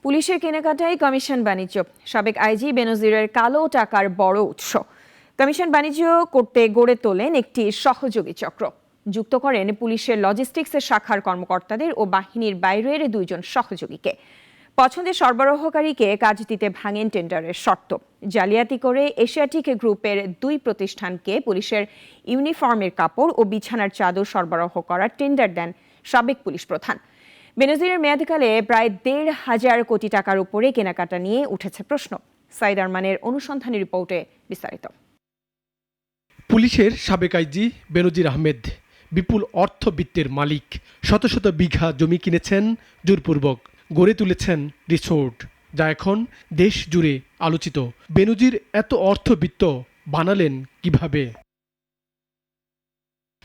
পুলিশের কেনাকাটায় কমিশন বাণিজ্য, সাবেক আইজি বেনজিরের কালো টাকার বড় উৎস। কমিশন বাণিজ্য করতে গড়ে তোলেন একটি সহযোগী চক্র, যুক্ত করেন পুলিশের লজিস্টিক্সের শাখার কর্মকর্তাদের ও বাহিনীর বাইরের দুইজন সহযোগীকে। পছন্দের সরবরাহকারীকে কাজ দিতে ভাঙেন টেন্ডারের শর্ত। জালিয়াতি করে এশিয়াটিক গ্রুপের দুই প্রতিষ্ঠানকে পুলিশের ইউনিফর্মের কাপড় ও বিছানার চাদর সরবরাহ করার টেন্ডার দেন সাবেক পুলিশ প্রধান। বেনজিরের মেয়াদকালে প্রায় ১,৫০০ কোটি টাকার উপরে কেনাকাটা নিয়ে উঠেছে প্রশ্ন। সাইদ আরমানের অনুসন্ধানী রিপোর্টে বিস্তারিত। পুলিশের সাবেক আইজি বেনজির আহমেদ বিপুল অর্থবিত্তের মালিক। শত শত বিঘা জমি কিনেছেন জোরপূর্বক, গড়ে তুলেছেন রিসোর্ট, যা এখন দেশ জুড়ে আলোচিত। বেনজির এত অর্থবিত্ত বানালেন কিভাবে?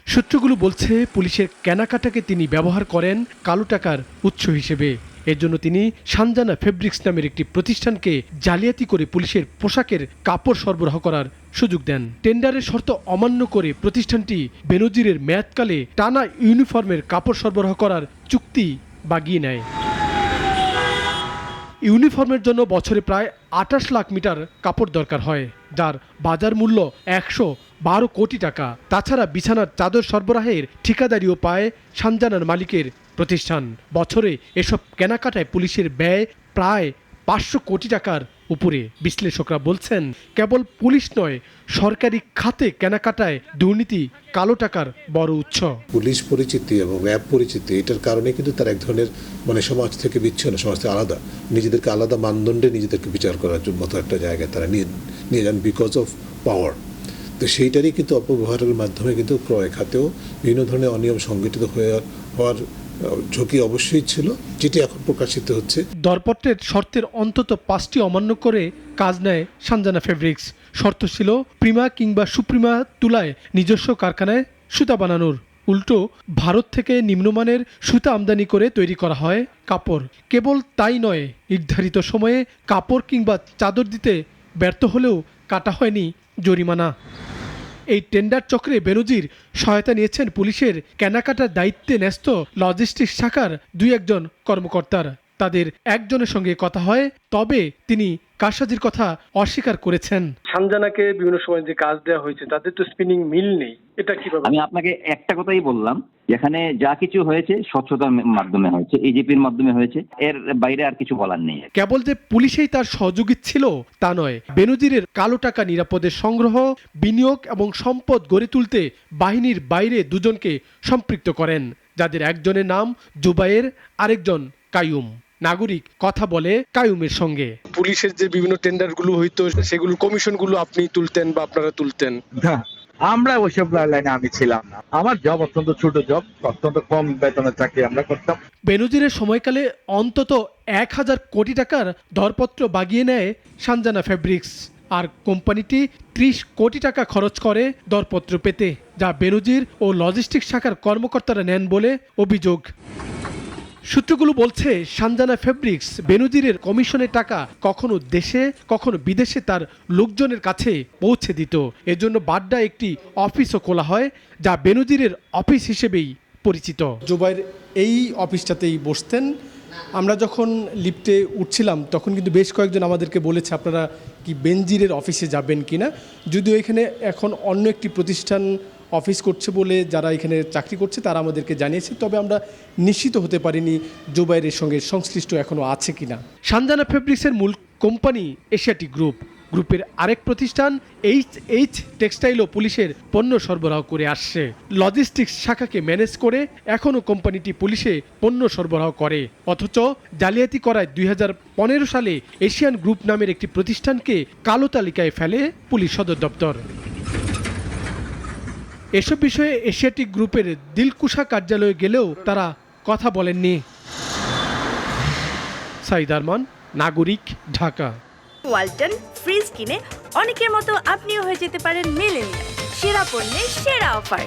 সূত্রগুলো বলছে পুলিশের কেনাকাটাকে তিনি ব্যবহার করেন কালো টাকার উৎস হিসেবে। এর জন্য তিনি সানজানা ফেব্রিক্স নামের একটি প্রতিষ্ঠানকে জালিয়াতি করে পুলিশের পোশাকের কাপড় সরবরাহ করার সুযোগ দেন। টেন্ডারের শর্ত অমান্য করে প্রতিষ্ঠানটি বেনজিরের মেয়াদকালে টানা ইউনিফর্মের কাপড় সরবরাহ করার চুক্তি বাগিয়ে নেয়। ইউনিফর্মের জন্য বছরে প্রায় ২৮ লাখ মিটার কাপড় দরকার হয়, যার বাজার মূল্য ১১২ কোটি টাকা। তাছাড়া বিছানার চাদর সরবরাহের ঠিকাদারিও পায় সানজানার মালিকের প্রতিষ্ঠান। বছরে এসব কেনাকাটায় পুলিশের ব্যয় প্রায় ৫০০ কোটি টাকার উপরে। বিশ্লেষকরা বলছেন, কেবল পুলিশ নয়, সরকারি খাতে কেনাকাটায় দুর্নীতি কালো টাকার বড় উৎস। পুলিশ পরিচিতি এবং র্যাব পরিচিতি, এটার কারণে কিন্তু তারা এক ধরনের সমাজ থেকে বিচ্ছিন্ন, সমাজ থেকে আলাদা, নিজেদেরকে আলাদা মানদণ্ডে নিজেদেরকে বিচার করার মতো একটা জায়গায় তারা নিয়ে যান বিকজ অফ পাওয়ার। তো সেইটারই কিন্তু অপব্যবহারের মাধ্যমে কিন্তু ক্রয় খাতেও বিভিন্ন ধরনের অনিয়ম সংগঠিত হওয়ার ঝুঁকি অবশ্যই ছিল, যেটি এখন প্রকাশিত হচ্ছে। দরপত্রের শর্তের অন্তত ৫টি অমান্য করে কাজ নেয় সানজানা ফেব্রিক্স। শর্ত ছিল প্রিমা কিংবা সুপ্রিমা তুলায় নিজস্ব কারখানায় সুতা বানানোর। উল্টো ভারত থেকে নিম্নমানের সুতা আমদানি করে তৈরি করা হয় কাপড়। কেবল তাই নয়, নির্ধারিত সময়ে কাপড় কিংবা চাদর দিতে ব্যর্থ হলেও কাটা হয়নি জরিমানা। এই টেন্ডার চক্রে বেনজির সহায়তা নিয়েছেন পুলিশের কেনাকাটার দায়িত্বে ন্যস্ত লজিস্টিক্স শাখার ২-১ কর্মকর্তার। তাদের একজনের সঙ্গে কথা হয়, তবে তিনি কারসাজির কথা অস্বীকার করেছেন। সানজানাকে বিভিন্ন সময় যে কাজ দেওয়া হয়েছে, তাদের তো স্পিনিং মিল নেই, এটা কিভাবে? আমি আপনাকে একটা কথাই বললাম, যেখানে যা কিছু হয়েছে স্বচ্ছতার মাধ্যমে হয়েছে, এজিপির মাধ্যমে হয়েছে, এর বাইরে আর কিছু বলার নেই। কেবল যে পুলিশেই তার সহযোগী ছিল তা নয়, বেনজিরের কালো টাকা নিরাপদের সংগ্রহ, বিনিয়োগ এবং সম্পদ গড়ে তুলতে বাহিনীর বাইরে দুজনকে সম্পৃক্ত করেন, যাদের একজনের নাম জুবায়ের, আরেকজন কাইয়ুম। নাগরিক কথা বলে কাইয়ুমের সঙ্গে। পুলিশের যে বিভিন্ন টেন্ডারগুলো হইতো, সেগুলো কমিশনগুলো আপনি তুলতেন বা আপনারা তুলতেন? আমরা ওইসব লাইনে আমি ছিলাম না। আমার জব অত্যন্ত ছোট জব, অত্যন্ত কম বেতনের চাকরি আমরা করতাম। বেনজিরের সময়কালে অন্তত ১,০০০ কোটি টাকার দরপত্র বাগিয়ে নেয় সানজানা ফেব্রিক্স, আর কোম্পানিটি ৩০ কোটি টাকা খরচ করে দরপত্র পেতে, যা বেনজির ও লজিস্টিক্স শাখার কর্মকর্তারা নেন বলে অভিযোগ। সূত্রগুলো বলছে, সানজানা ফেব্রিক্স বেনজিরের কমিশনের টাকা কখনো দেশে কখনো বিদেশে তার লোকজনের কাছে পৌঁছে দিত। এজন্য বাড্ডা একটি অফিসও খোলা হয়, যা বেনজিরের অফিস হিসেবেই পরিচিত। জুবাইর এই অফিসটাতেই বসতেন। আমরা যখন লিফটে উঠছিলাম তখন কিন্তু বেশ কয়েকজন আমাদেরকে বলেছে, আপনারা কি বেনজিরের অফিসে যাবেন কিনা। যদিও এখানে এখন অন্য একটি প্রতিষ্ঠান অফিস করছে বলে যারা এখানে চাকরি করছে তারা আমাদেরকে জানিয়েছে, তবে আমরা নিশ্চিত হতে পারিনি জুবাইরের সঙ্গে সংশ্লিষ্ট এখনও আছে কিনা। সানজানা ফেব্রিক্সের মূল কোম্পানি এশিয়াটিক গ্রুপের আরেক প্রতিষ্ঠান এইচ টেক্সটাইলও পুলিশের পণ্য সরবরাহ করে আসছে। লজিস্টিক্স শাখাকে ম্যানেজ করে এখনও কোম্পানিটি পুলিশে পণ্য সরবরাহ করে, অথচ জালিয়াতি করায় ২০১৫ সালে এশিয়ান গ্রুপ নামের একটি প্রতিষ্ঠানকে কালো তালিকায় ফেলে পুলিশ সদর দপ্তর। এসব বিষয়ে এশিয়াটিক গ্রুপের দিলকুশা কার্যালয়ে গেলেও তারা কথা বলেননি। সাইদ আরমান, নাগরিক, ঢাকা। ওয়ালটন ফ্রিজ কিনে অনেকের মতো আপনিও হয়ে যেতে পারেন মিলেনিয়াল। সেরা পণ্যের সেরা অফার।